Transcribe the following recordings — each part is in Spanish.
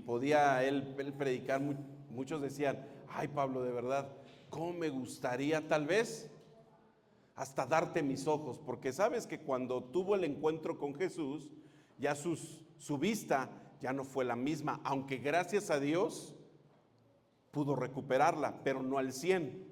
podía él predicar. Muchos decían: ay, Pablo, de verdad, ¿cómo me gustaría tal vez hasta darte mis ojos? Porque sabes que cuando tuvo el encuentro con Jesús, ya su vista ya no fue la misma, aunque gracias a Dios pudo recuperarla, pero no al 100.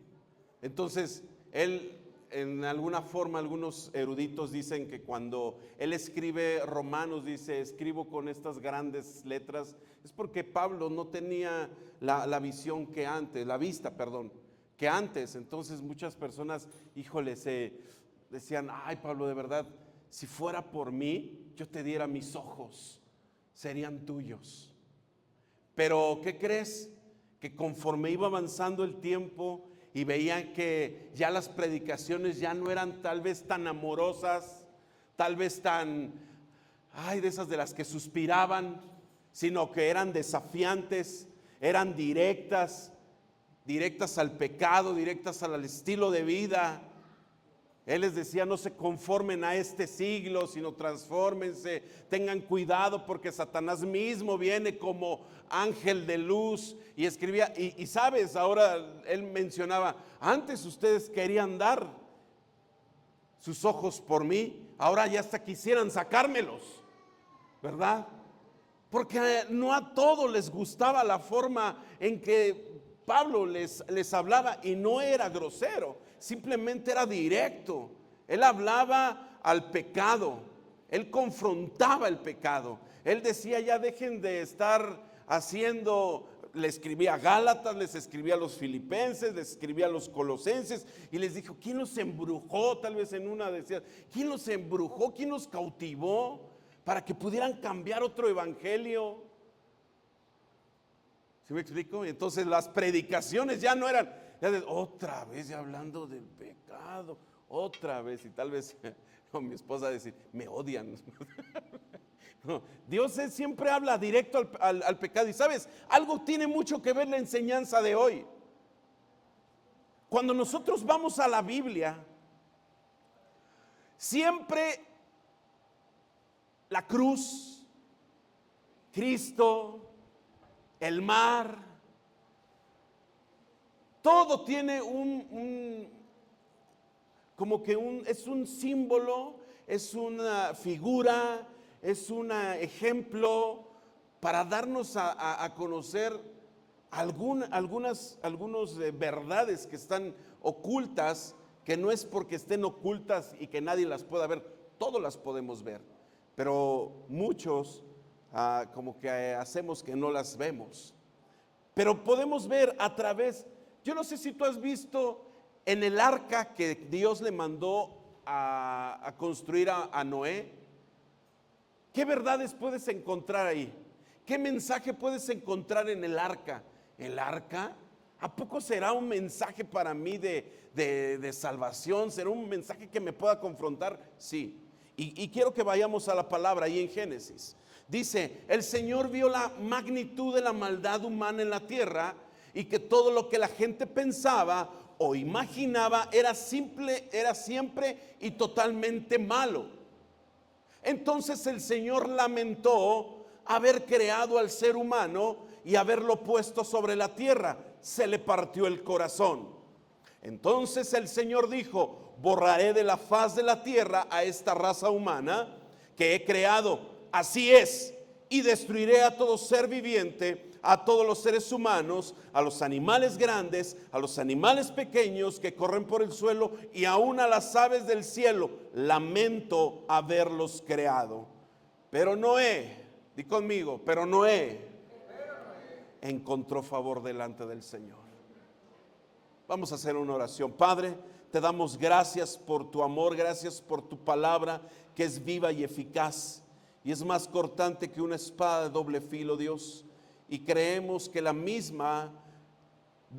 Entonces, él, en alguna forma, algunos eruditos dicen que cuando él escribe Romanos, dice: escribo con estas grandes letras, es porque Pablo no tenía la visión que antes, la vista, perdón, que antes. Entonces muchas personas, híjole, decían: ay, Pablo, de verdad, si fuera por mí, yo te diera mis ojos, serían tuyos. Pero ¿qué crees? Que conforme iba avanzando el tiempo y veían que ya las predicaciones ya no eran tal vez tan amorosas, tal vez tan, ay, de esas de las que suspiraban, sino que eran desafiantes, eran directas al pecado, directas al estilo de vida. Él les decía: no se conformen a este siglo, sino transfórmense, tengan cuidado porque Satanás mismo viene como ángel de luz. Y escribía, y sabes, ahora él mencionaba: antes ustedes querían dar sus ojos por mí, ahora ya hasta quisieran sacármelos, ¿verdad? Porque no a todos les gustaba la forma en que Pablo les hablaba, y no era grosero, simplemente era directo. Él hablaba al pecado, él confrontaba el pecado. Él decía: ya dejen de estar haciendo. Le escribía a Gálatas, les escribía a los filipenses, les escribía a los colosenses, y les dijo: ¿quién los embrujó? Tal vez en una decía: ¿quién los embrujó? ¿Quién los cautivó para que pudieran cambiar otro evangelio? ¿Sí me explico? Entonces las predicaciones ya no eran otra vez ya hablando del pecado, otra vez. Y tal vez mi esposa decir: me odian. No, Dios siempre habla directo al pecado. Y sabes, algo tiene mucho que ver la enseñanza de hoy. Cuando nosotros vamos a la Biblia, siempre la cruz, Cristo, el mar, todo tiene es un símbolo, es una figura, es un ejemplo para darnos a conocer algunas verdades que están ocultas, que no es porque estén ocultas y que nadie las pueda ver, todos las podemos ver, pero muchos como que hacemos que no las vemos. Pero podemos ver a través. Yo no sé si tú has visto en el arca que Dios le mandó a construir a Noé. ¿Qué verdades puedes encontrar ahí? ¿Qué mensaje puedes encontrar en el arca? ¿El arca? ¿A poco será un mensaje para mí de salvación? ¿Será un mensaje que me pueda confrontar? Sí. Y quiero que vayamos a la palabra ahí en Génesis. Dice: el Señor vio la magnitud de la maldad humana en la tierra, y que todo lo que la gente pensaba o imaginaba era siempre y totalmente malo. Entonces el Señor lamentó haber creado al ser humano y haberlo puesto sobre la tierra. Se le partió el corazón. Entonces el Señor dijo: borraré de la faz de la tierra a esta raza humana que he creado. Así es, y destruiré a todo ser viviente, a todos los seres humanos, a los animales grandes, a los animales pequeños que corren por el suelo, y aún a las aves del cielo. Lamento haberlos creado. Pero Noé, di conmigo, pero Noé encontró favor delante del Señor. Vamos a hacer una oración. Padre, te damos gracias por tu amor, gracias por tu palabra que es viva y eficaz, y es más cortante que una espada de doble filo, Dios. Y creemos que la misma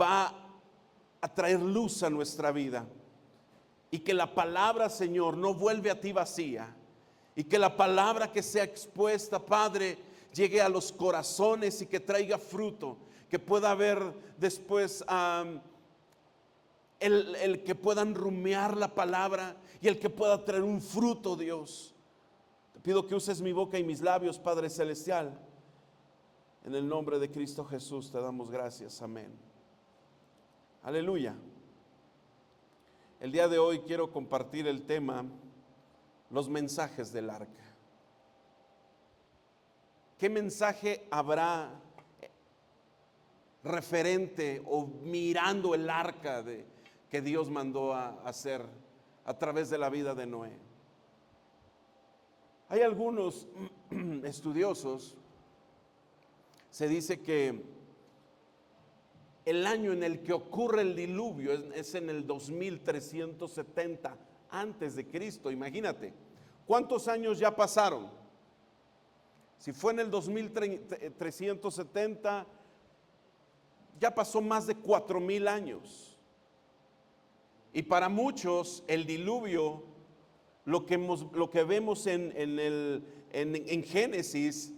va a traer luz a nuestra vida, y que la palabra, Señor, no vuelve a ti vacía, y que la palabra que sea expuesta, Padre, llegue a los corazones y que traiga fruto, que pueda haber después el que puedan rumiar la palabra, y el que pueda traer un fruto, Dios. Te pido que uses mi boca y mis labios, Padre Celestial, En el nombre de Cristo Jesús te damos gracias. Amén. Aleluya. El día de hoy quiero compartir el tema, los mensajes del arca. ¿Qué mensaje habrá referente o mirando el arca que Dios mandó a hacer a través de la vida de Noé? Hay algunos estudiosos, se dice que el año en el que ocurre el diluvio es en el 2370 antes de Cristo. Imagínate, ¿cuántos años ya pasaron? Si fue en el 2370, ya pasó más de 4000 años. Y para muchos el diluvio, lo que vemos en Génesis,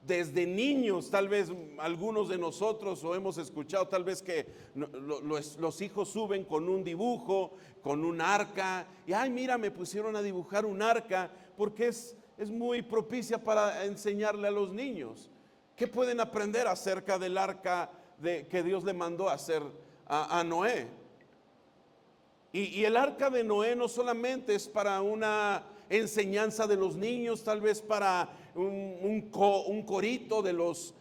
desde niños, tal vez algunos de nosotros o hemos escuchado tal vez que los hijos suben con un dibujo, con un arca, y ay, mira, me pusieron a dibujar un arca porque es muy propicia para enseñarle a los niños. ¿Qué pueden aprender acerca del arca que Dios le mandó a hacer a Noé? Y el arca de Noé no solamente es para una enseñanza de los niños, tal vez para un corito de los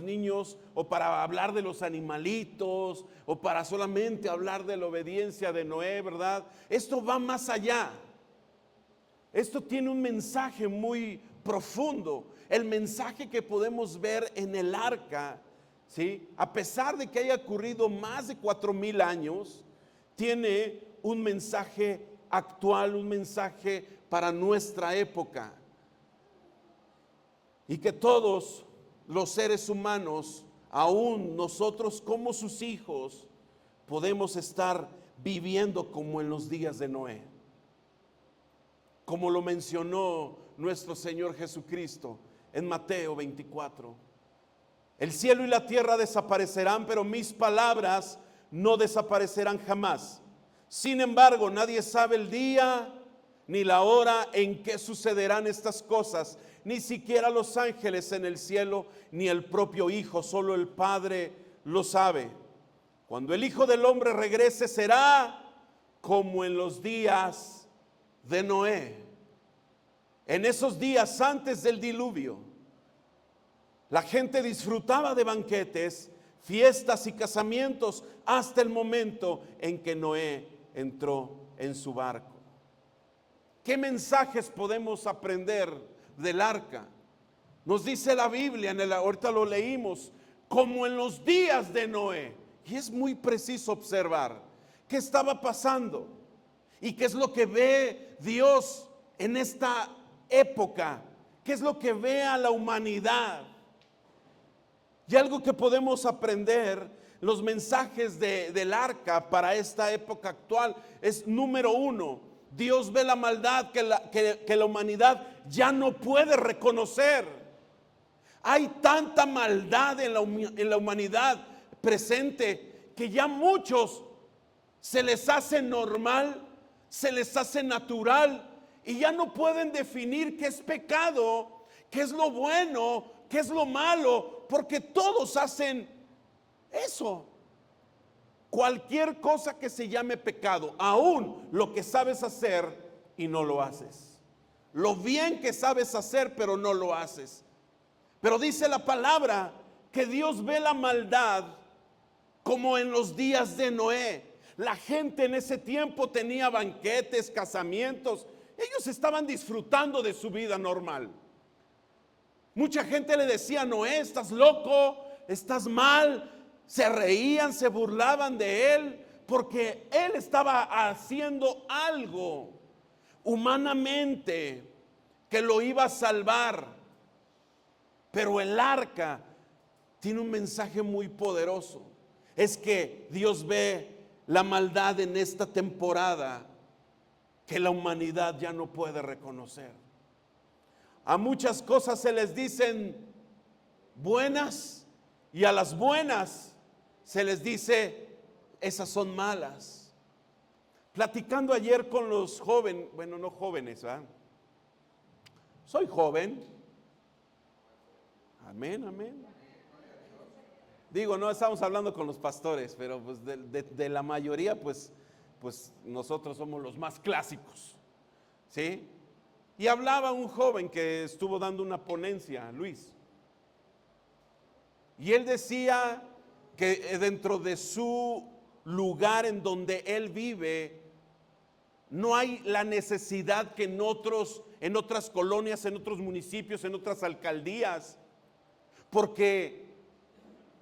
niños, o para hablar de los animalitos, o para solamente hablar de la obediencia de Noé, ¿verdad? Esto va más allá. Esto tiene un mensaje muy profundo. El mensaje que podemos ver en el arca, ¿sí? A pesar de que haya ocurrido más de 4000 años, tiene un mensaje actual, un mensaje para nuestra época. Y que todos los seres humanos, aún nosotros como sus hijos, podemos estar viviendo como en los días de Noé. Como lo mencionó nuestro Señor Jesucristo en Mateo 24. El cielo y la tierra desaparecerán, pero mis palabras no desaparecerán jamás. Sin embargo, nadie sabe el día ni la hora en que sucederán estas cosas, ni siquiera los ángeles en el cielo, ni el propio Hijo, solo el Padre lo sabe. Cuando el Hijo del Hombre regrese, será como en los días de Noé. En esos días antes del diluvio, la gente disfrutaba de banquetes, fiestas y casamientos hasta el momento en que Noé entró en su barco. ¿Qué mensajes podemos aprender del arca? Nos dice la Biblia, ahorita lo leímos, como en los días de Noé. Y es muy preciso observar qué estaba pasando y qué es lo que ve Dios en esta época, qué es lo que ve a la humanidad. Y algo que podemos aprender, los mensajes del arca para esta época actual, es número uno: Dios ve la maldad que la humanidad ya no puede reconocer. Hay tanta maldad en la humanidad presente que ya muchos se les hace normal, se les hace natural, y ya no pueden definir qué es pecado, qué es lo bueno, qué es lo malo, porque todos hacen eso. Cualquier cosa que se llame pecado, aún lo que sabes hacer y no lo haces. Lo bien que sabes hacer, pero no lo haces. Pero dice la palabra que Dios ve la maldad como en los días de Noé. La gente en ese tiempo tenía banquetes, casamientos. Ellos estaban disfrutando de su vida normal. Mucha gente le decía: Noé, estás loco, estás mal. Se reían, se burlaban de él, porque él estaba haciendo algo humanamente que lo iba a salvar. Pero el arca tiene un mensaje muy poderoso. Es que Dios ve la maldad en esta temporada que la humanidad ya no puede reconocer. A muchas cosas se les dicen buenas, y a las buenas se les dice esas son malas. Platicando ayer con los jóvenes, bueno, no jóvenes, ¿verdad? Soy joven. Amén, amén. Digo, no estamos hablando con los pastores, pero pues de la mayoría, pues nosotros somos los más clásicos, ¿sí? Y hablaba un joven que estuvo dando una ponencia, Luis, y él decía que dentro de su lugar en donde él vive, no hay la necesidad que en otras colonias, en otros municipios, en otras alcaldías, porque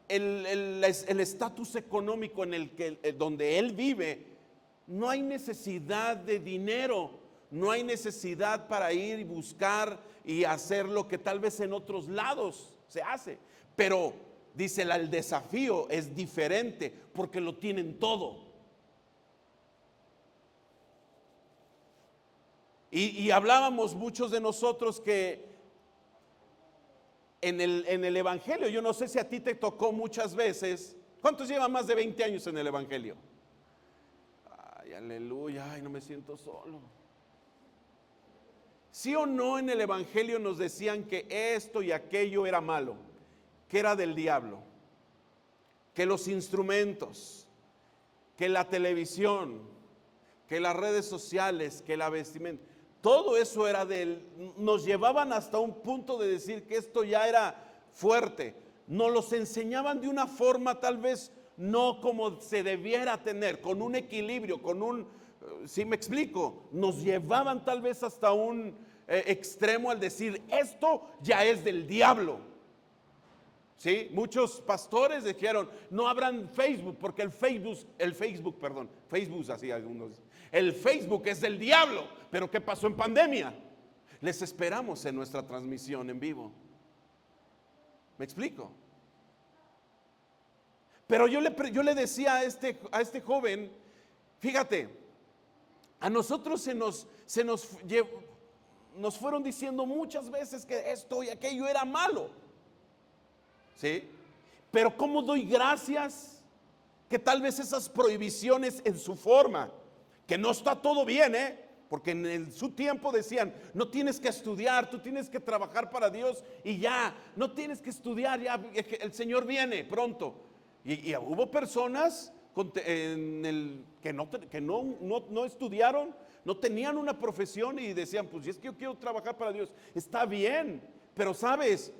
el estatus económico donde él vive, no hay necesidad de dinero, no hay necesidad para ir y buscar y hacer lo que tal vez en otros lados se hace. Pero dice, el desafío es diferente porque lo tienen todo. Y hablábamos muchos de nosotros que en el Evangelio, yo no sé si a ti te tocó muchas veces. ¿Cuántos llevan más de 20 años en el Evangelio? Ay, aleluya, ay, no me siento solo. ¿Sí o no en el Evangelio nos decían que esto y aquello era malo, que era del diablo, que los instrumentos, que la televisión, que las redes sociales, que la vestimenta, todo eso era de él? Nos llevaban hasta un punto de decir que esto ya era fuerte. Nos los enseñaban de una forma tal vez no como se debiera tener, con un equilibrio, ¿sí me explico? Nos llevaban tal vez hasta un extremo al decir, esto ya es del diablo. ¿Sí? Muchos pastores dijeron, no abran Facebook, porque el Facebook así algunos, el Facebook es del diablo. Pero ¿qué pasó en pandemia? Les esperamos en nuestra transmisión en vivo. ¿Me explico? Pero yo le decía a este joven, fíjate, a nosotros nos fueron diciendo muchas veces que esto y aquello era malo. ¿Sí? Pero ¿cómo doy gracias que tal vez esas prohibiciones en su forma, que no está todo bien, porque en su tiempo decían, no tienes que estudiar, tú tienes que trabajar para Dios y ya, no tienes que estudiar, ya el Señor viene pronto. Y hubo personas que no estudiaron, no tenían una profesión y decían, pues es que yo quiero trabajar para Dios. Está bien, pero sabes,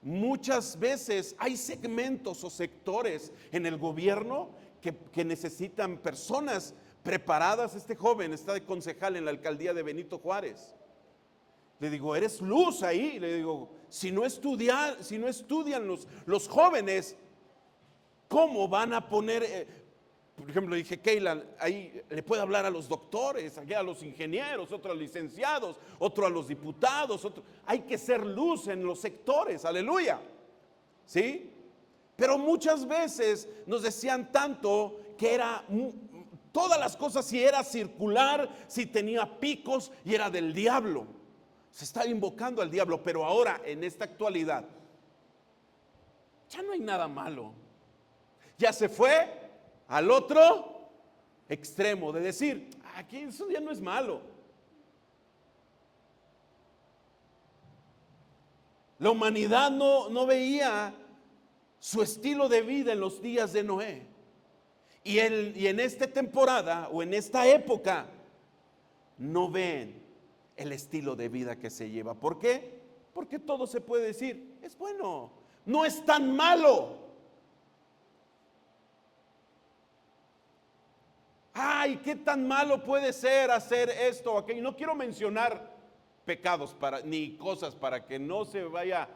muchas veces hay segmentos o sectores en el gobierno que necesitan personas preparadas. Este joven está de concejal en la alcaldía de Benito Juárez. Le digo, eres luz ahí. Le digo, si no estudian los jóvenes, ¿cómo van a poner? Por ejemplo, dije, Keila, ahí le puede hablar a los doctores, aquí a los ingenieros, otro a los licenciados, otro a los diputados, hay que ser luz en los sectores, aleluya, ¿sí? Pero muchas veces nos decían tanto que era todas las cosas, si era circular, si tenía picos, y era del diablo. Se está invocando al diablo. Pero ahora, en esta actualidad, ya no hay nada malo. Ya se fue al otro extremo de decir, aquí eso ya no es malo. La humanidad no veía su estilo de vida en los días de Noé. Y en esta temporada o en esta época no ven el estilo de vida que se lleva. ¿Por qué? Porque todo se puede decir, es bueno, no es tan malo. Ay, qué tan malo puede ser hacer esto o aquello. No quiero mencionar pecados ni cosas para que no se vaya.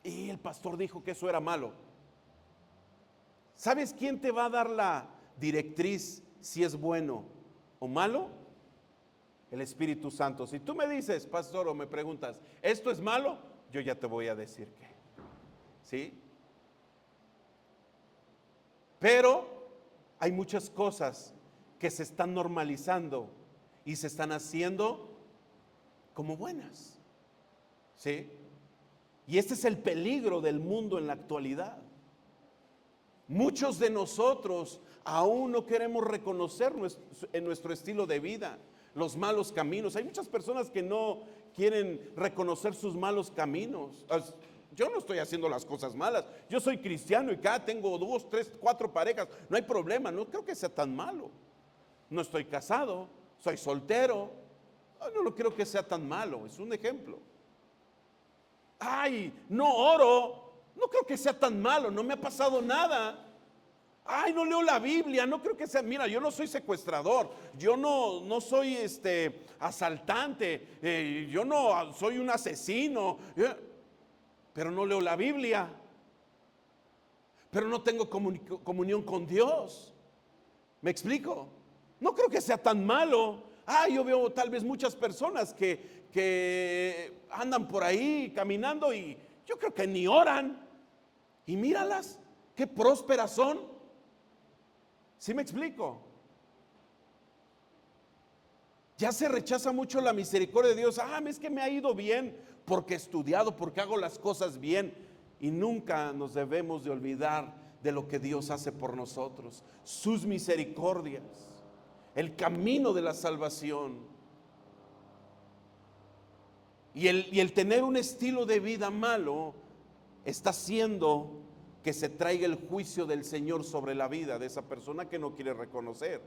Y el pastor dijo que eso era malo. ¿Sabes quién te va a dar la directriz si es bueno o malo? El Espíritu Santo. Si tú me dices, pastor, o me preguntas, ¿esto es malo? Yo ya te voy a decir que ¿sí? Pero hay muchas cosas que se están normalizando y se están haciendo como buenas, ¿sí? Y este es el peligro del mundo en la actualidad. Muchos de nosotros aún no queremos reconocer en nuestro estilo de vida los malos caminos. Hay muchas personas que quieren reconocer sus malos caminos. Yo no estoy haciendo las cosas malas. Yo soy cristiano y cada tengo 2, 3, 4 parejas. No hay problema, no creo que sea tan malo. No estoy casado, soy soltero. No lo creo que sea tan malo, es un ejemplo. Ay, no oro, no creo que sea tan malo, no me ha pasado nada. Ay, no leo la Biblia, no creo que sea, mira, yo no soy secuestrador, yo no soy asaltante, yo no soy un asesino, pero no leo la Biblia, pero no tengo comunión con Dios. ¿Me explico? No creo que sea tan malo. Yo veo tal vez muchas personas que andan por ahí caminando y yo creo que ni oran. Y míralas, qué prósperas son. ¿Sí me explico? Ya se rechaza mucho la misericordia de Dios. Es que me ha ido bien porque he estudiado, porque hago las cosas bien. Y nunca nos debemos de olvidar de lo que Dios hace por nosotros, sus misericordias, el camino de la salvación. Y el tener un estilo de vida malo está haciendo que se traiga el juicio del Señor sobre la vida de esa persona que no quiere reconocer.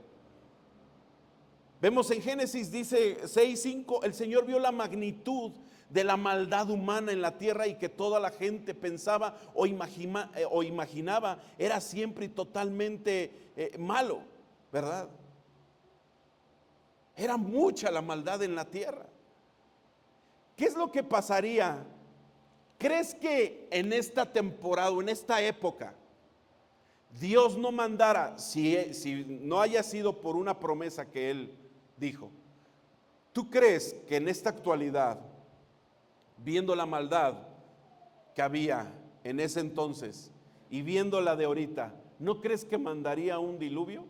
Vemos en Génesis, dice 6:5, el Señor vio la magnitud de la maldad humana en la tierra y que toda la gente pensaba o imaginaba era siempre y totalmente malo, ¿verdad? Era mucha la maldad en la tierra. ¿Qué es lo que pasaría? ¿Crees que en esta temporada o en esta época Dios no mandara, si no haya sido por una promesa que Él dijo? ¿Tú crees que en esta actualidad, viendo la maldad que había en ese entonces y viendo la de ahorita, no crees que mandaría un diluvio?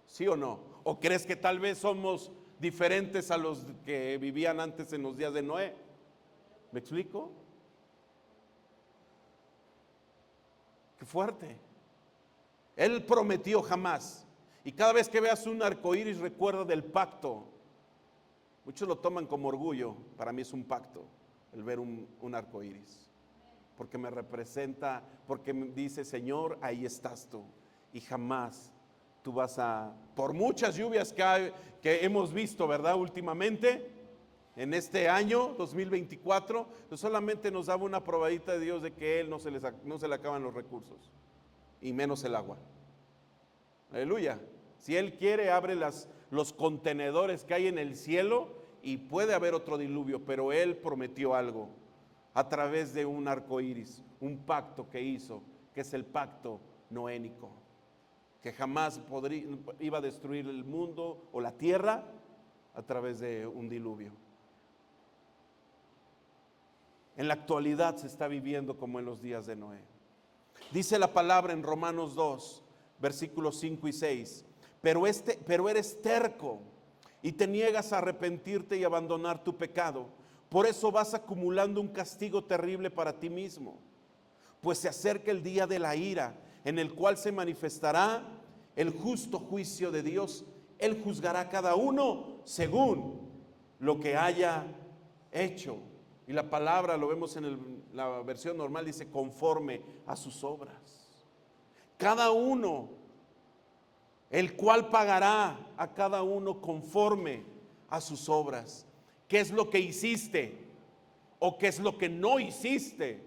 ¿Sí o no? ¿O crees que tal vez somos diferentes a los que vivían antes en los días de Noé? ¿Me explico? Qué fuerte. Él prometió jamás. Y cada vez que veas un arcoíris, recuerda del pacto. Muchos lo toman como orgullo. Para mí es un pacto el ver un arcoíris. Porque me representa, porque me dice, Señor, ahí estás tú. Y jamás tú vas por muchas lluvias que hemos visto, ¿verdad? Últimamente, en este año 2024, pues solamente nos daba una probadita de Dios de que Él no se le acaban los recursos, y menos el agua. Aleluya. Si Él quiere, abre los contenedores que hay en el cielo y puede haber otro diluvio, pero Él prometió algo a través de un arco iris, un pacto que hizo, que es el pacto noénico, que jamás iba a destruir el mundo o la tierra a través de un diluvio. En la actualidad se está viviendo como en los días de Noé. Dice la palabra en Romanos 2, versículos 5 y 6, pero eres terco y te niegas a arrepentirte y abandonar tu pecado. Por eso vas acumulando un castigo terrible para ti mismo, pues se acerca el día de la ira, en el cual se manifestará el justo juicio de Dios. Él juzgará a cada uno según lo que haya hecho. Y la palabra, lo vemos en la versión normal, dice conforme a sus obras. Cada uno, el cual pagará a cada uno conforme a sus obras. ¿Qué es lo que hiciste? ¿O qué es lo que no hiciste?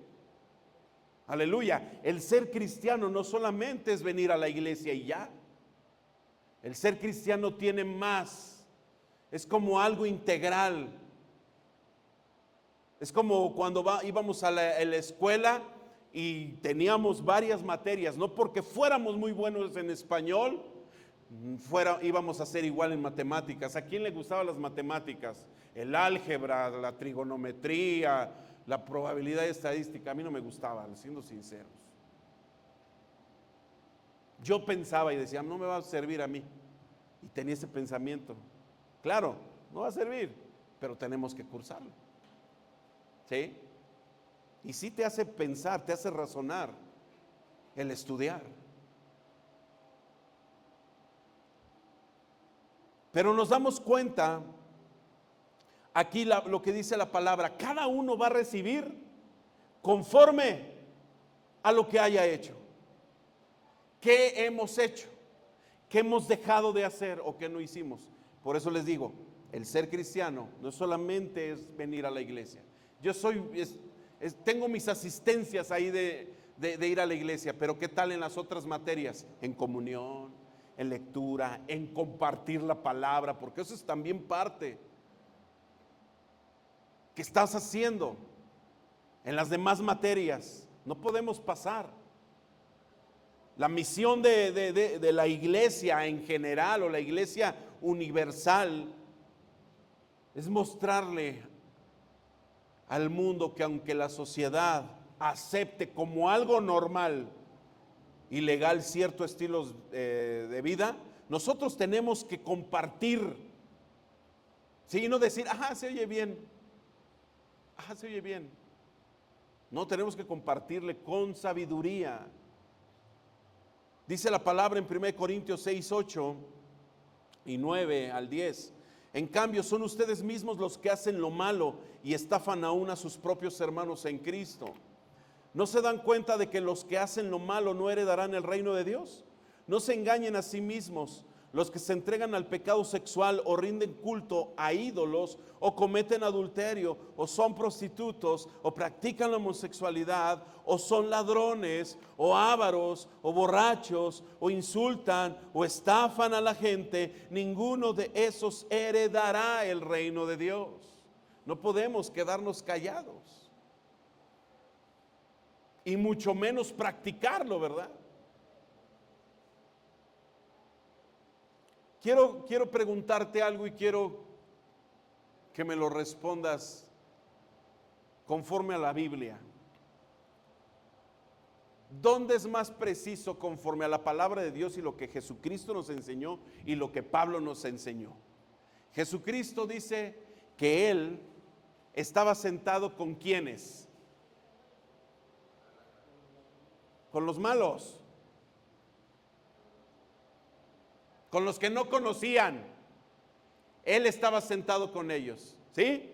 Aleluya. El ser cristiano no solamente es venir a la iglesia y ya. El ser cristiano tiene más. Es como algo integral. Es como cuando íbamos a la escuela y teníamos varias materias, no porque fuéramos muy buenos en español, íbamos a ser igual en matemáticas. ¿A quién le gustaban las matemáticas? El álgebra, la trigonometría, la probabilidad estadística. A mí no me gustaban, siendo sinceros. Yo pensaba y decía, no me va a servir a mí. Y tenía ese pensamiento. Claro, no va a servir, pero tenemos que cursarlo. ¿Sí? Y sí te hace pensar, te hace razonar el estudiar. Pero nos damos cuenta aquí lo que dice la palabra, cada uno va a recibir conforme a lo que haya hecho. ¿Qué hemos hecho? ¿Qué hemos dejado de hacer o qué no hicimos? Por eso les digo, el ser cristiano no solamente es venir a la iglesia. Yo tengo mis asistencias ahí de ir a la iglesia, pero ¿qué tal en las otras materias? En comunión, en lectura, en compartir la palabra, porque eso es también parte que estás haciendo. En las demás materias no podemos pasar. La misión de la iglesia en general o la iglesia universal es mostrarle al mundo que aunque la sociedad acepte como algo normal y legal ciertos estilos de vida, nosotros tenemos que compartir, ¿sí? Y no decir, ajá, se oye bien, ajá, se oye bien. No, tenemos que compartirle con sabiduría. Dice la palabra en 1 Corintios 6, 8 y 9 al 10. En cambio, son ustedes mismos los que hacen lo malo y estafan aún a sus propios hermanos en Cristo. ¿No se dan cuenta de que los que hacen lo malo no heredarán el reino de Dios? No se engañen a sí mismos. Los que se entregan al pecado sexual o rinden culto a ídolos o cometen adulterio o son prostitutos o practican la homosexualidad o son ladrones o ávaros o borrachos o insultan o estafan a la gente, ninguno de esos heredará el reino de Dios. No podemos quedarnos callados y mucho menos practicarlo, ¿verdad? Quiero preguntarte algo y quiero que me lo respondas conforme a la Biblia. ¿Dónde es más preciso conforme a la palabra de Dios y lo que Jesucristo nos enseñó y lo que Pablo nos enseñó? Jesucristo dice que Él estaba sentado con ¿quiénes? Con los malos. Con los que no conocían. Él estaba sentado con ellos, ¿sí?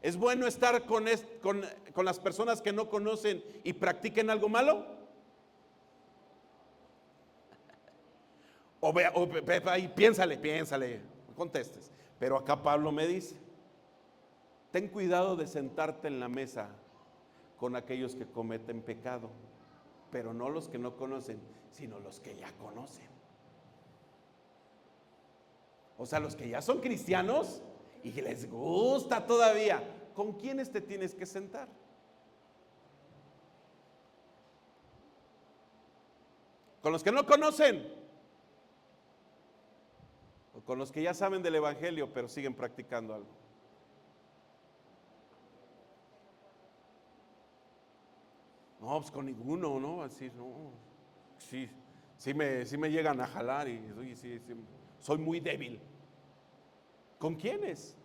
¿Es bueno estar con las personas que no conocen y practiquen algo malo? Y piénsale, no contestes. Pero acá Pablo me dice, ten cuidado de sentarte en la mesa con aquellos que cometen pecado, pero no los que no conocen, sino los que ya conocen. O sea, los que ya son cristianos y que les gusta todavía, ¿con quiénes te tienes que sentar? ¿Con los que no conocen? ¿O con los que ya saben del evangelio pero siguen practicando algo? No, pues con ninguno, ¿no? Así, no. Sí me llegan a jalar y sí, soy muy débil. ¿Con quiénes?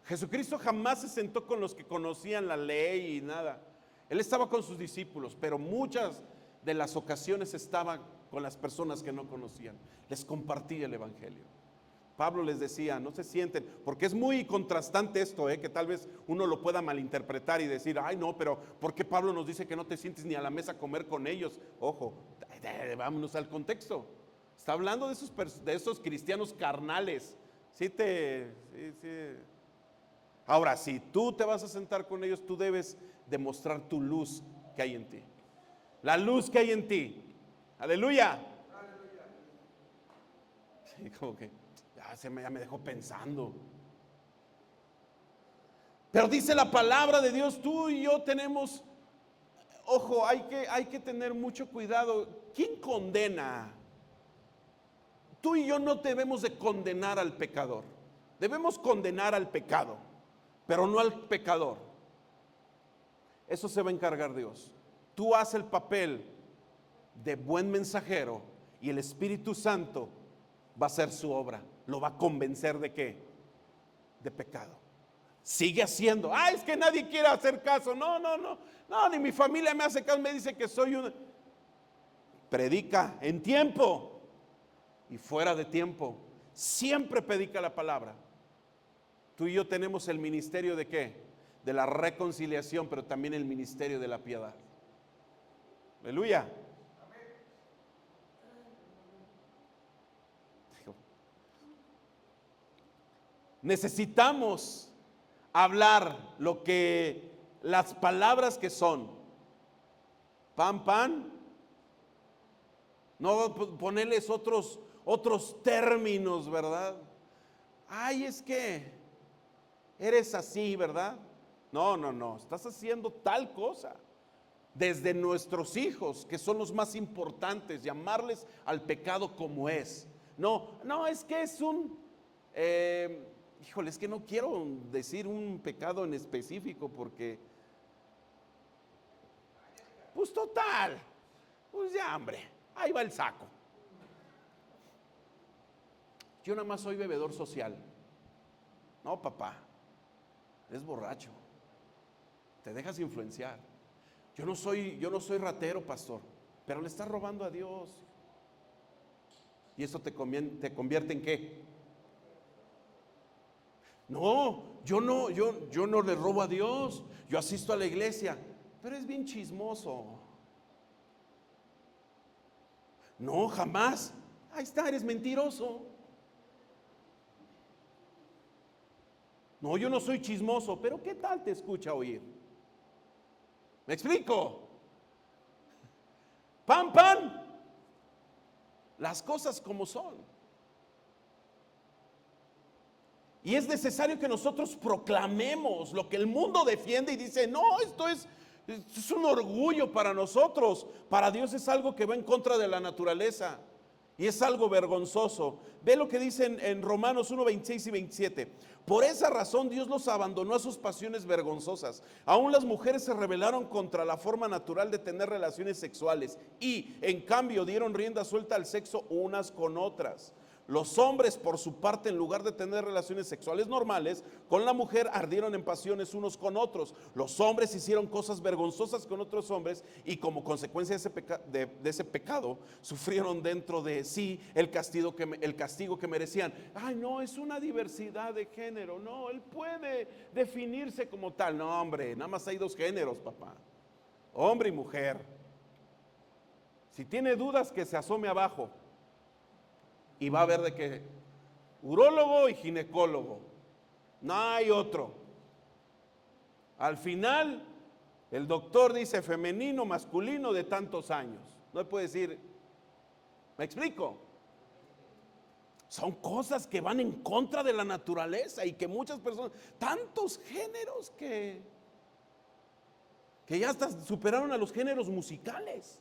Jesucristo jamás se sentó con los que conocían la ley y nada. Él estaba con sus discípulos, pero muchas de las ocasiones estaba con las personas que no conocían. Les compartía el evangelio. Pablo les decía, no se sienten, porque es muy contrastante esto, que tal vez uno lo pueda malinterpretar y decir, ay no, pero ¿por qué Pablo nos dice que no te sientes ni a la mesa a comer con ellos? Ojo, vámonos al contexto. Está hablando de esos cristianos carnales. Sí. Ahora, si tú te vas a sentar con ellos, tú debes demostrar tu luz que hay en ti. La luz que hay en ti. Aleluya. Sí, como que ya me dejó pensando. Pero dice la palabra de Dios, tú y yo tenemos, ojo, hay que tener mucho cuidado. ¿Quién condena? Tú y yo no debemos de condenar al pecador. Debemos condenar al pecado, pero no al pecador. Eso se va a encargar Dios. Tú haz el papel de buen mensajero y el Espíritu Santo va a hacer su obra. Lo va a convencer ¿de qué? De pecado. Sigue haciendo. Es que nadie quiere hacer caso. No, ni mi familia me hace caso. Me dice que soy un... Predica en tiempo y fuera de tiempo. siempre predica la palabra. Tú y yo tenemos el ministerio ¿de qué? De la reconciliación, pero también el ministerio de la piedad. Aleluya. Necesitamos hablar las palabras que son. Pan, pan. No ponerles otros términos, ¿verdad? Ay, es que eres así, ¿verdad? No, estás haciendo tal cosa. Desde nuestros hijos, que son los más importantes, llamarles al pecado como es. No, es que es híjole, es que no quiero decir un pecado en específico porque, pues total, pues ya, hombre, ahí va el saco. Yo nada más soy bebedor social. No, papá, eres borracho, te dejas influenciar. Yo no soy ratero, pastor, pero le estás robando a Dios. ¿Y eso te convierte en qué? No, yo no le robo a Dios. Yo asisto a la iglesia, pero es bien chismoso. No, jamás. Ahí está, eres mentiroso. No, yo no soy chismoso, pero ¿qué tal te escucha oír? ¿Me explico? Pan, pan. Las cosas como son. Y es necesario que nosotros proclamemos lo que el mundo defiende y dice, no, esto es un orgullo para nosotros. Para Dios es algo que va en contra de la naturaleza y es algo vergonzoso. Ve lo que dicen en Romanos 1, 26 y 27. Por esa razón Dios los abandonó a sus pasiones vergonzosas. Aún las mujeres se rebelaron contra la forma natural de tener relaciones sexuales y en cambio dieron rienda suelta al sexo unas con otras. Los hombres, por su parte, en lugar de tener relaciones sexuales normales con la mujer, ardieron en pasiones unos con otros. Los hombres hicieron cosas vergonzosas con otros hombres y como consecuencia de ese pecado, sufrieron dentro de sí el castigo que merecían. Ay, no, es una diversidad de género. No, él puede definirse como tal. No, hombre, nada más hay dos géneros, papá. Hombre y mujer. Si tiene dudas, que se asome abajo. Y va a ver de qué, urólogo y ginecólogo, no hay otro. Al final, el doctor dice femenino, masculino de tantos años. No puede decir, ¿me explico? Son cosas que van en contra de la naturaleza y que muchas personas, tantos géneros que ya hasta superaron a los géneros musicales.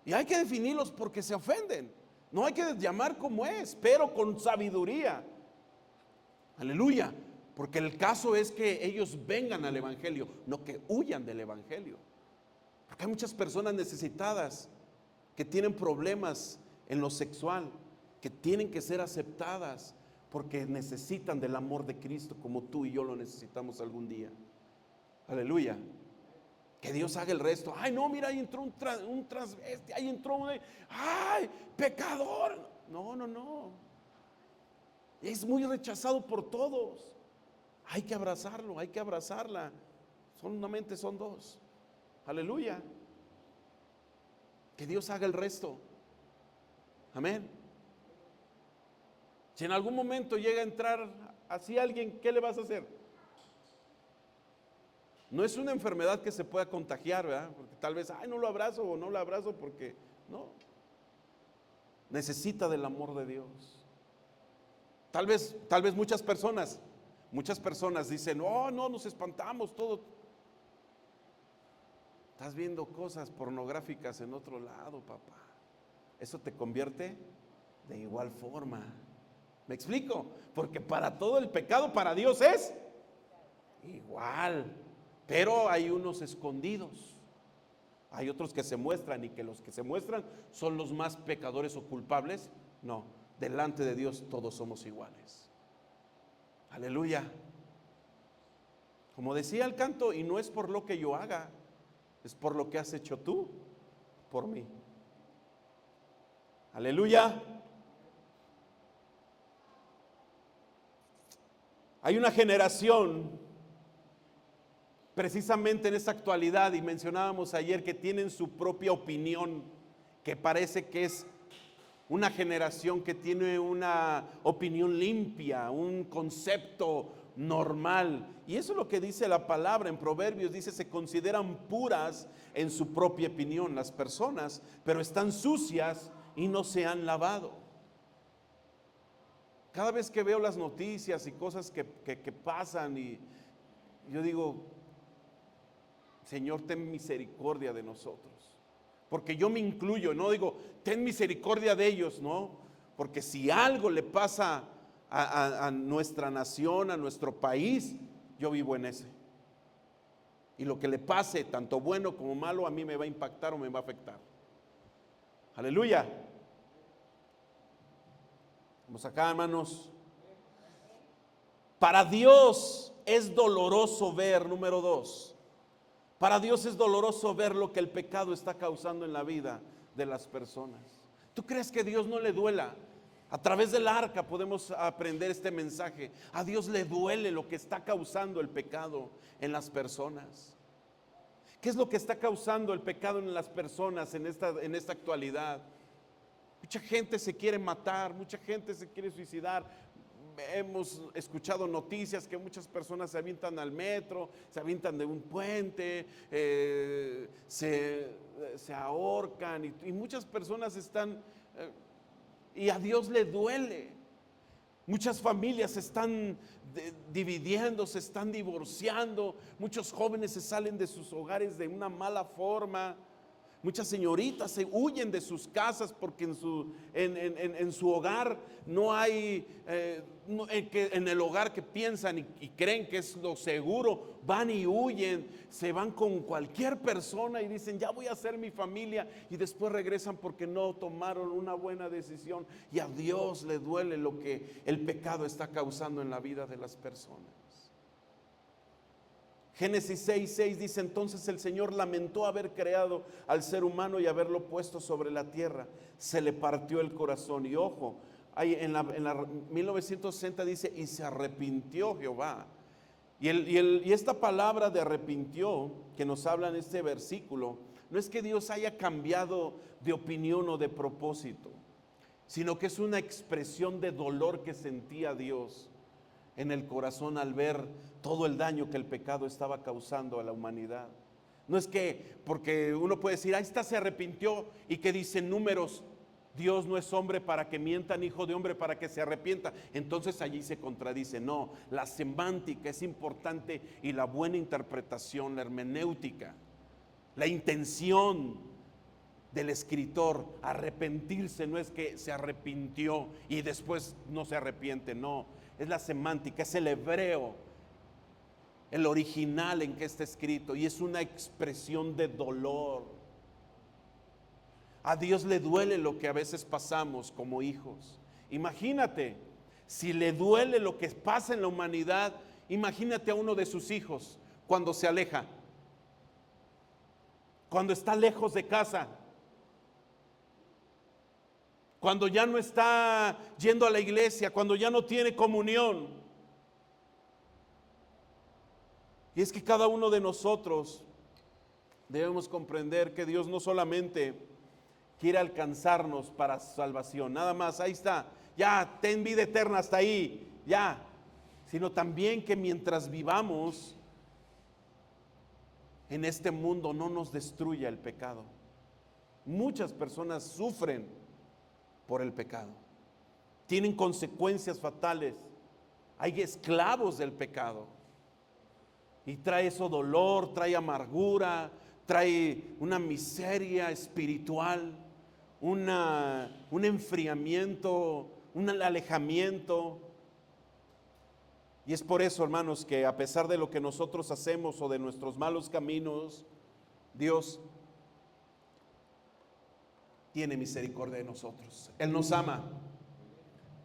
Y hay que definirlos porque se ofenden. No hay que llamar como es, pero con sabiduría. Aleluya. Porque el caso es que ellos vengan al evangelio, no que huyan del evangelio. Porque hay muchas personas necesitadas que tienen problemas en lo sexual, que tienen que ser aceptadas porque necesitan del amor de Cristo como tú y yo lo necesitamos algún día. Aleluya. Que Dios haga el resto. Ay, no, mira, ahí entró un transvesti, ahí entró ay, pecador. No. Es muy rechazado por todos. Hay que abrazarlo, hay que abrazarla. Solamente son dos. Aleluya. Que Dios haga el resto. Amén. Si en algún momento llega a entrar así alguien, ¿qué le vas a hacer? No es una enfermedad que se pueda contagiar, ¿verdad? Porque tal vez, ay, no lo abrazo o no lo abrazo porque, no. Necesita del amor de Dios. Tal vez muchas personas dicen, no, nos espantamos, todo. Estás viendo cosas pornográficas en otro lado, papá. Eso te convierte de igual forma. ¿Me explico? Porque para todo el pecado, para Dios es igual. Pero hay unos escondidos. Hay otros que se muestran y que los que se muestran son los más pecadores o culpables. No, delante de Dios todos somos iguales. Aleluya. Como decía el canto, y no es por lo que yo haga, es por lo que has hecho tú por mí. Aleluya. Hay una generación, precisamente en esta actualidad, y mencionábamos ayer, que tienen su propia opinión, que parece que es una generación que tiene una opinión limpia, un concepto normal. Y eso es lo que dice la palabra en Proverbios. Dice, se consideran puras en su propia opinión las personas, pero están sucias y no se han lavado. Cada vez que veo las noticias y cosas que pasan, y yo digo, Señor, ten misericordia de nosotros. Porque yo me incluyo, no digo, ten misericordia de ellos, no. Porque si algo le pasa a nuestra nación, a nuestro país, yo vivo en ese. Y lo que le pase, tanto bueno como malo, a mí me va a impactar o me va a afectar. Aleluya. Vamos acá, hermanos. Para Dios es doloroso ver, número 2. Para Dios es doloroso ver lo que el pecado está causando en la vida de las personas. ¿Tú crees que a Dios no le duela? A través del arca podemos aprender este mensaje. A Dios le duele lo que está causando el pecado en las personas. ¿Qué es lo que está causando el pecado en las personas en esta actualidad? Mucha gente se quiere matar, mucha gente se quiere suicidar. Hemos escuchado noticias que muchas personas se avientan al metro, se avientan de un puente, se ahorcan, y muchas personas están, y a Dios le duele. Muchas familias se están dividiendo, se están divorciando, muchos jóvenes se salen de sus hogares de una mala forma. Muchas señoritas se huyen de sus casas porque en su hogar no hay, en el hogar que piensan y creen que es lo seguro, van y huyen, se van con cualquier persona y dicen, ya voy a hacer mi familia, y después regresan porque no tomaron una buena decisión. Y a Dios le duele lo que el pecado está causando en la vida de las personas. Génesis 6:6 dice, entonces el Señor lamentó haber creado al ser humano y haberlo puesto sobre la tierra. Se le partió el corazón. Y ojo, en la 1960 dice, y se arrepintió Jehová. Y esta palabra de arrepintió que nos habla en este versículo, no es que Dios haya cambiado de opinión o de propósito, sino que es una expresión de dolor que sentía Dios en el corazón al ver todo el daño que el pecado estaba causando a la humanidad. No es que, porque uno puede decir, ahí está, se arrepintió, y que dicen Números, Dios no es hombre para que mienta, ni hijo de hombre para que se arrepienta. Entonces allí se contradice. No, la semántica es importante, y la buena interpretación, la hermenéutica, la intención del escritor. Arrepentirse no es que se arrepintió y después no se arrepiente, no. Es la semántica, es el hebreo, el original en que está escrito, y es una expresión de dolor. A Dios le duele lo que a veces pasamos como hijos. Imagínate, si le duele lo que pasa en la humanidad, imagínate a uno de sus hijos cuando se aleja, cuando está lejos de casa, cuando ya no está yendo a la iglesia, cuando ya no tiene comunión. Y es que cada uno de nosotros debemos comprender que Dios no solamente quiere alcanzarnos para salvación, nada más, ahí está, ya, ten vida eterna hasta ahí, ya, sino también que mientras vivamos en este mundo no nos destruya el pecado. Muchas personas sufren por el pecado, tienen consecuencias fatales, hay esclavos del pecado, y trae eso dolor, trae amargura, trae una miseria espiritual, un enfriamiento, un alejamiento. Y es por eso, hermanos, que a pesar de lo que nosotros hacemos o de nuestros malos caminos, Dios tiene misericordia de nosotros. Él nos ama,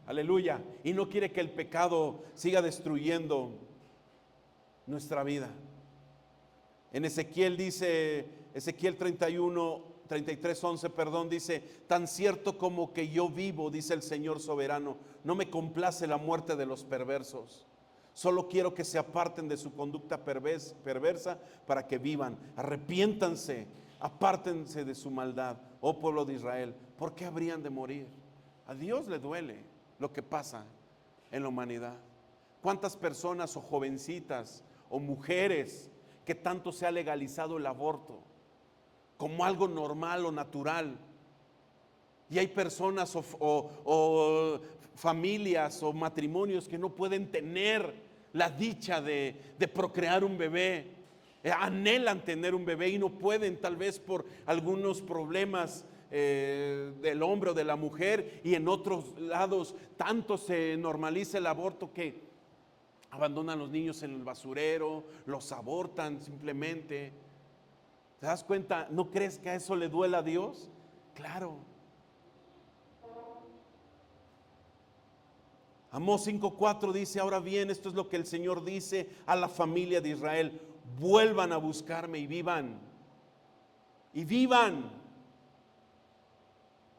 aleluya, y no quiere que el pecado siga destruyendo nuestra vida. En Ezequiel dice, Ezequiel 31, 33:11, perdón, dice: tan cierto como que yo vivo, dice el Señor soberano, no me complace la muerte de los perversos. Solo quiero que se aparten de su conducta perversa para que vivan. Arrepiéntanse, apártense de su maldad, oh pueblo de Israel. ¿Por qué habrían de morir? A Dios le duele lo que pasa en la humanidad. ¿Cuántas personas o jovencitas o mujeres que tanto se ha legalizado el aborto como algo normal o natural? Y hay personas o familias o matrimonios que no pueden tener la dicha de procrear un bebé. Anhelan tener un bebé y no pueden, tal vez por algunos problemas del hombre o de la mujer, y en otros lados tanto se normaliza el aborto que abandonan a los niños en el basurero, los abortan simplemente. ¿Te das cuenta? ¿No crees que a eso le duela a Dios? Claro. Amós 5:4 dice: ahora bien, esto es lo que el Señor dice a la familia de Israel: vuelvan a buscarme y vivan. Y vivan.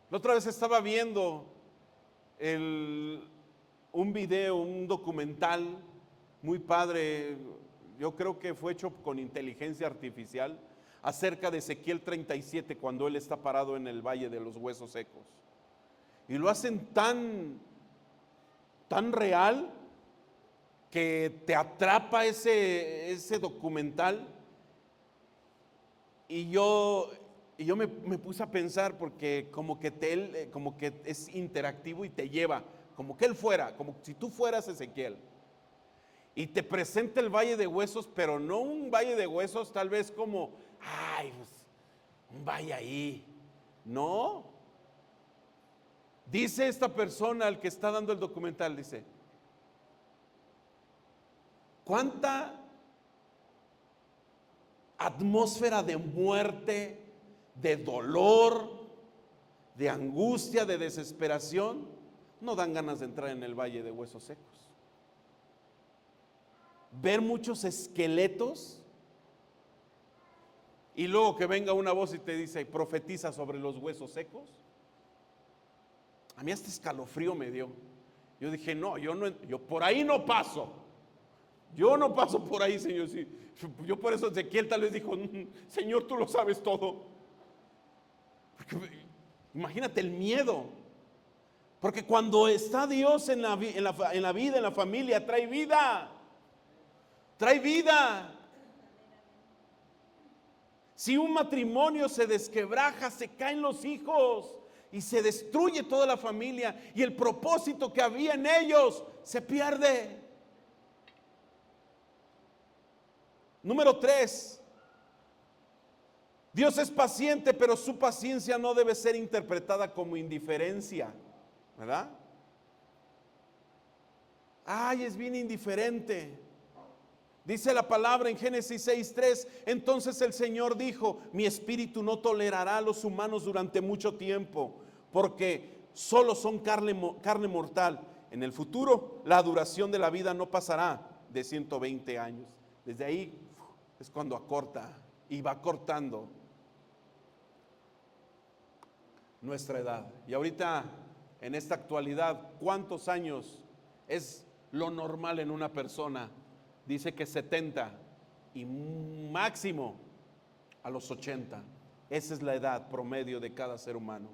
La otra vez estaba viendo un video, un documental muy padre, yo creo que fue hecho con inteligencia artificial, acerca de Ezequiel 37, cuando él está parado en el valle de los huesos secos. Y lo hacen tan real que te atrapa ese documental. Y yo me puse a pensar, porque como que es interactivo y te lleva, como que él fuera, como si tú fueras Ezequiel. Y te presenta el valle de huesos, pero no un valle de huesos tal vez como, ay, pues, un valle ahí. No. Dice esta persona al que está dando el documental, dice: ¿cuánta atmósfera de muerte, de dolor, de angustia, de desesperación? No dan ganas de entrar en el valle de huesos secos. Ver muchos esqueletos y luego que venga una voz y te dice: profetiza sobre los huesos secos. A mí hasta escalofrío me dio. Yo dije: no, yo por ahí no paso. Yo no paso por ahí, Señor. Sí. Yo por eso Ezequiel tal vez dijo: Señor, tú lo sabes todo. Porque, imagínate el miedo. Porque cuando está Dios en la vida, en la familia, trae vida. Trae vida. Si un matrimonio se desquebraja, se caen los hijos y se destruye toda la familia, y el propósito que había en ellos se pierde. Número 3, Dios es paciente, pero su paciencia no debe ser interpretada como indiferencia, ¿verdad? Ay, es bien indiferente. Dice la palabra en Génesis 6:3: entonces el Señor dijo: mi espíritu no tolerará a los humanos durante mucho tiempo, porque solo son carne mortal. En el futuro, la duración de la vida no pasará de 120 años. Desde ahí es cuando acorta y va cortando nuestra edad. Y ahorita, en esta actualidad, ¿cuántos años es lo normal en una persona? Dice que 70 y máximo a los 80. Esa es la edad promedio de cada ser humano.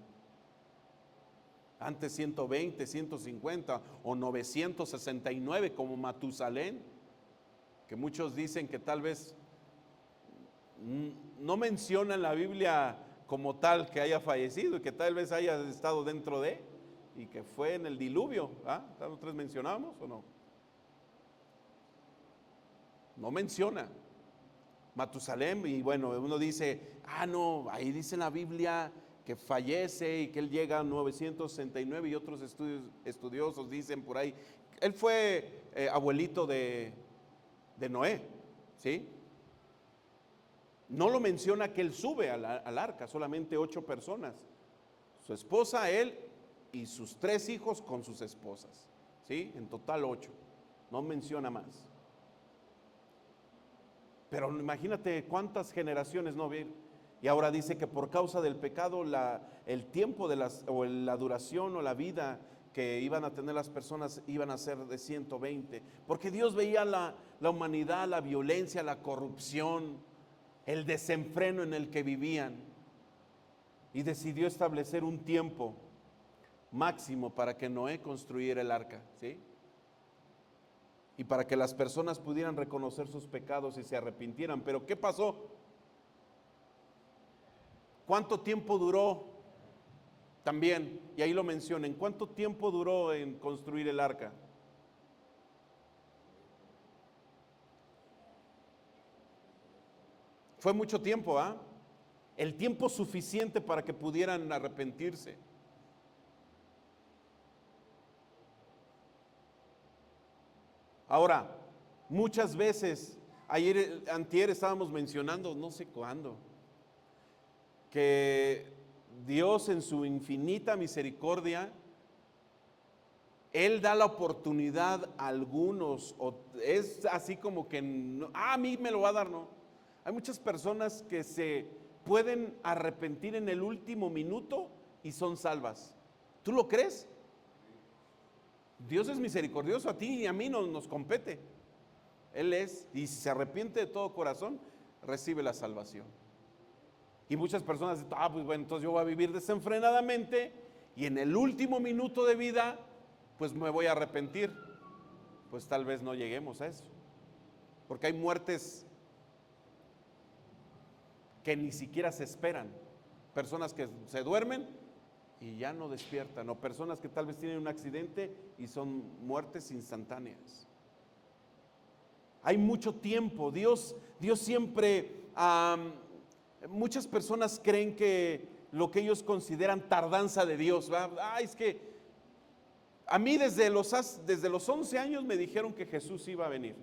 Antes 120, 150 o 969 como Matusalén, que muchos dicen que tal vez no menciona en la Biblia como tal que haya fallecido, y que tal vez haya estado dentro de, y que fue en el diluvio. ¿Nosotros mencionamos o no? No menciona Matusalén. Y bueno, uno dice: no, ahí dice en la Biblia que fallece y que él llega a 969, y otros estudiosos dicen por ahí, él fue abuelito de Noé, ¿sí? No lo menciona que él sube al arca, solamente 8 personas, su esposa, él y sus 3 hijos con sus esposas, ¿sí? En total 8, no menciona más. Pero imagínate cuántas generaciones no ver. Y ahora dice que por causa del pecado el tiempo o la duración o la vida que iban a tener las personas iban a ser de 120. Porque Dios veía la humanidad, la violencia, la corrupción, el desenfreno en el que vivían. Y decidió establecer un tiempo máximo para que Noé construyera el arca, ¿sí? Y para que las personas pudieran reconocer sus pecados y se arrepintieran. Pero ¿qué pasó? ¿Cuánto tiempo duró? También, y ahí lo mencionan, ¿cuánto tiempo duró en construir el arca? Fue mucho tiempo, ¿ah? El tiempo suficiente para que pudieran arrepentirse. Ahora, muchas veces, antier estábamos mencionando, no sé cuándo, que Dios en su infinita misericordia, Él da la oportunidad a algunos, o es así como que, a mí me lo va a dar, no. Hay muchas personas que se pueden arrepentir en el último minuto y son salvas. ¿Tú lo crees? Dios es misericordioso, a ti y a mí nos compete. Él es, y si se arrepiente de todo corazón, recibe la salvación. Y muchas personas dicen, pues bueno, entonces yo voy a vivir desenfrenadamente y en el último minuto de vida, pues me voy a arrepentir. Pues tal vez no lleguemos a eso. Porque hay muertes que ni siquiera se esperan. Personas que se duermen y ya no despiertan. O personas que tal vez tienen un accidente y son muertes instantáneas. Hay mucho tiempo. Dios siempre... muchas personas creen que lo que ellos consideran tardanza de Dios, es que a mí desde los 11 años me dijeron que Jesús iba a venir.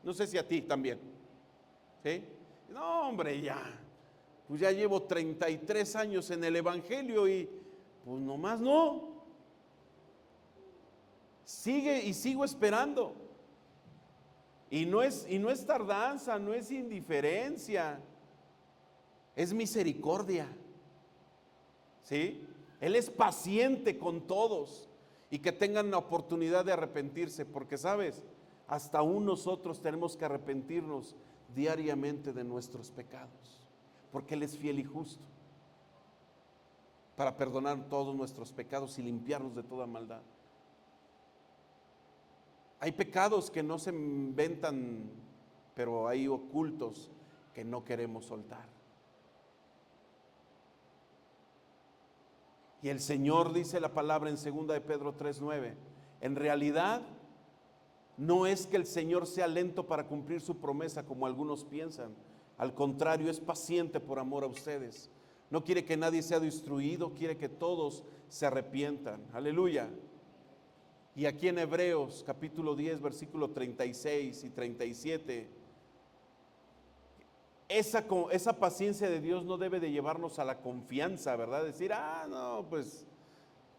No sé si a ti también. ¿Sí? No, hombre, pues ya llevo 33 años en el Evangelio y pues nomás no. Sigue y sigo esperando. Y no es tardanza, no es indiferencia. Es misericordia, ¿sí? Él es paciente con todos y que tengan la oportunidad de arrepentirse, porque sabes, hasta aún nosotros tenemos que arrepentirnos diariamente de nuestros pecados, porque Él es fiel y justo para perdonar todos nuestros pecados y limpiarnos de toda maldad. Hay pecados que no se inventan, pero hay ocultos que no queremos soltar. Y el Señor dice la palabra en 2 de Pedro 3:9, en realidad no es que el Señor sea lento para cumplir su promesa como algunos piensan, al contrario es paciente por amor a ustedes, no quiere que nadie sea destruido, quiere que todos se arrepientan, aleluya. Y aquí en Hebreos capítulo 10 versículo 36 y 37, esa paciencia de Dios no debe de llevarnos a la confianza, ¿verdad? Decir, no, pues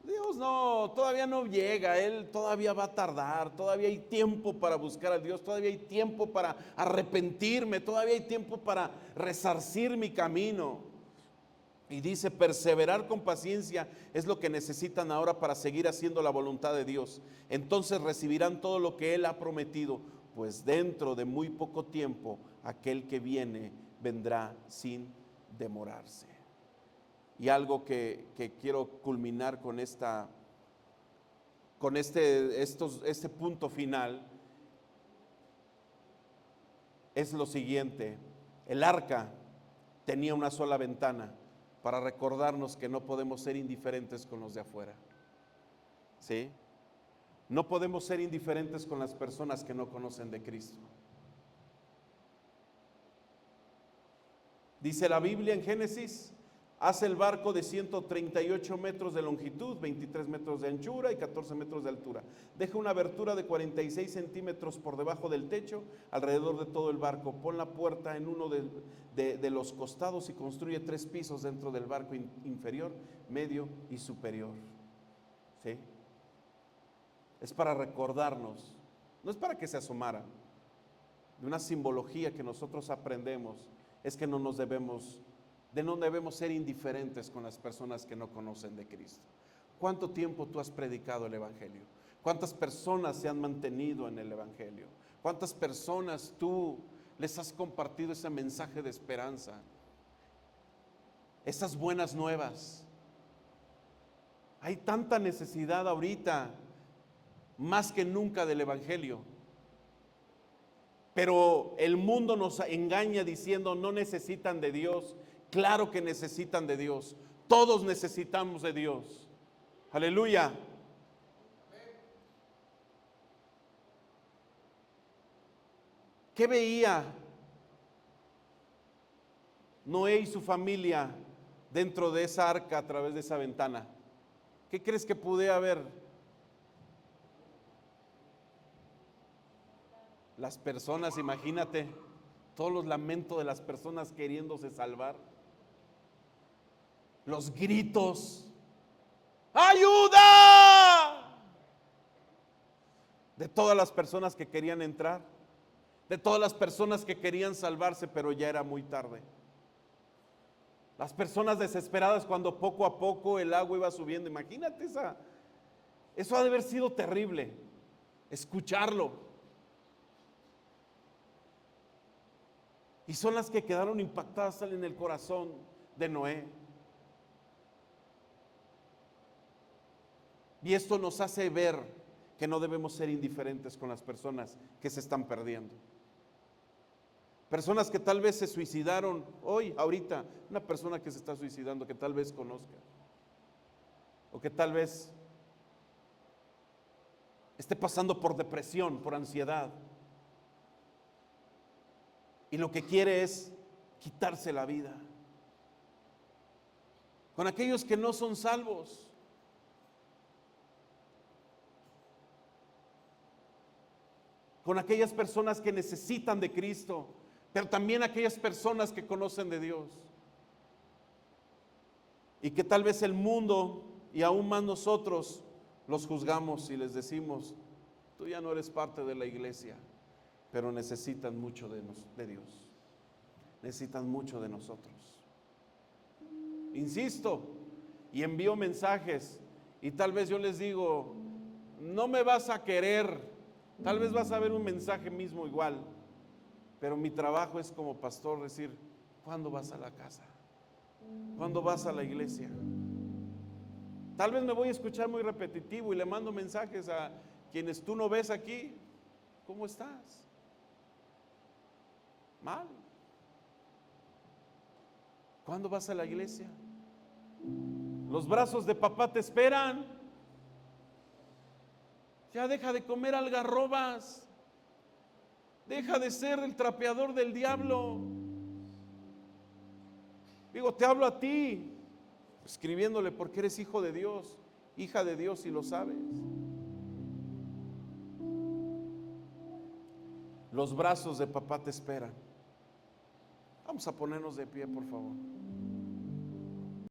Dios no, todavía no llega, Él todavía va a tardar, todavía hay tiempo para buscar a Dios, todavía hay tiempo para arrepentirme, todavía hay tiempo para resarcir mi camino. Y dice, perseverar con paciencia es lo que necesitan ahora para seguir haciendo la voluntad de Dios. Entonces recibirán todo lo que Él ha prometido, pues dentro de muy poco tiempo aquel que viene vendrá sin demorarse. Y algo que quiero culminar con este punto final es lo siguiente: el arca tenía una sola ventana para recordarnos que no podemos ser indiferentes con los de afuera, ¿sí? No podemos ser indiferentes con las personas que no conocen de Cristo. Dice la Biblia en Génesis, hace el barco de 138 metros de longitud, 23 metros de anchura y 14 metros de altura. Deja una abertura de 46 centímetros por debajo del techo, alrededor de todo el barco. Pon la puerta en uno de los costados y construye 3 pisos dentro del barco inferior, medio y superior. ¿Sí? Es para recordarnos, no es para que se asomara, de una simbología que nosotros aprendemos, es que no nos debemos de no debemos ser indiferentes con las personas que no conocen de Cristo. ¿Cuánto tiempo tú has predicado el Evangelio? ¿Cuántas personas se han mantenido en el Evangelio? ¿Cuántas personas tú les has compartido ese mensaje de esperanza? Esas buenas nuevas. Hay tanta necesidad ahorita, más que nunca, del Evangelio. Pero el mundo nos engaña diciendo no necesitan de Dios. Claro que necesitan de Dios. Todos necesitamos de Dios. Aleluya. ¿Qué veía Noé y su familia dentro de esa arca a través de esa ventana? ¿Qué crees que pude haber? Las personas, imagínate, todos los lamentos de las personas queriéndose salvar, los gritos, ¡ayuda!, de todas las personas que querían entrar, de todas las personas que querían salvarse, pero ya era muy tarde. Las personas desesperadas cuando poco a poco el agua iba subiendo. Imagínate eso ha de haber sido terrible, escucharlo. Y son las que quedaron impactadas en el corazón de Noé. Y esto nos hace ver que no debemos ser indiferentes con las personas que se están perdiendo. Personas que tal vez se suicidaron hoy, ahorita, una persona que se está suicidando que tal vez conozca, o que tal vez esté pasando por depresión, por ansiedad, y lo que quiere es quitarse la vida. Con aquellos que no son salvos, con aquellas personas que necesitan de Cristo, pero también aquellas personas que conocen de Dios, y que tal vez el mundo y aún más nosotros los juzgamos y les decimos: tú ya no eres parte de la iglesia, pero necesitan mucho de Dios, necesitan mucho de nosotros. Insisto y envío mensajes, y tal vez yo les digo: no me vas a querer, tal vez vas a ver un mensaje mismo igual, pero mi trabajo es como pastor decir: ¿cuándo vas a la casa? ¿Cuándo vas a la iglesia? Tal vez me voy a escuchar muy repetitivo y le mando mensajes a quienes tú no ves aquí: ¿cómo estás? Mal. ¿Cuándo vas a la iglesia? Los brazos de papá te esperan. Ya deja de comer algarrobas. Deja de ser el trapeador del diablo. Digo, te hablo a ti, escribiéndole, porque eres hijo de Dios, hija de Dios, y lo sabes. Los brazos de papá te esperan. Vamos a ponernos de pie, por favor.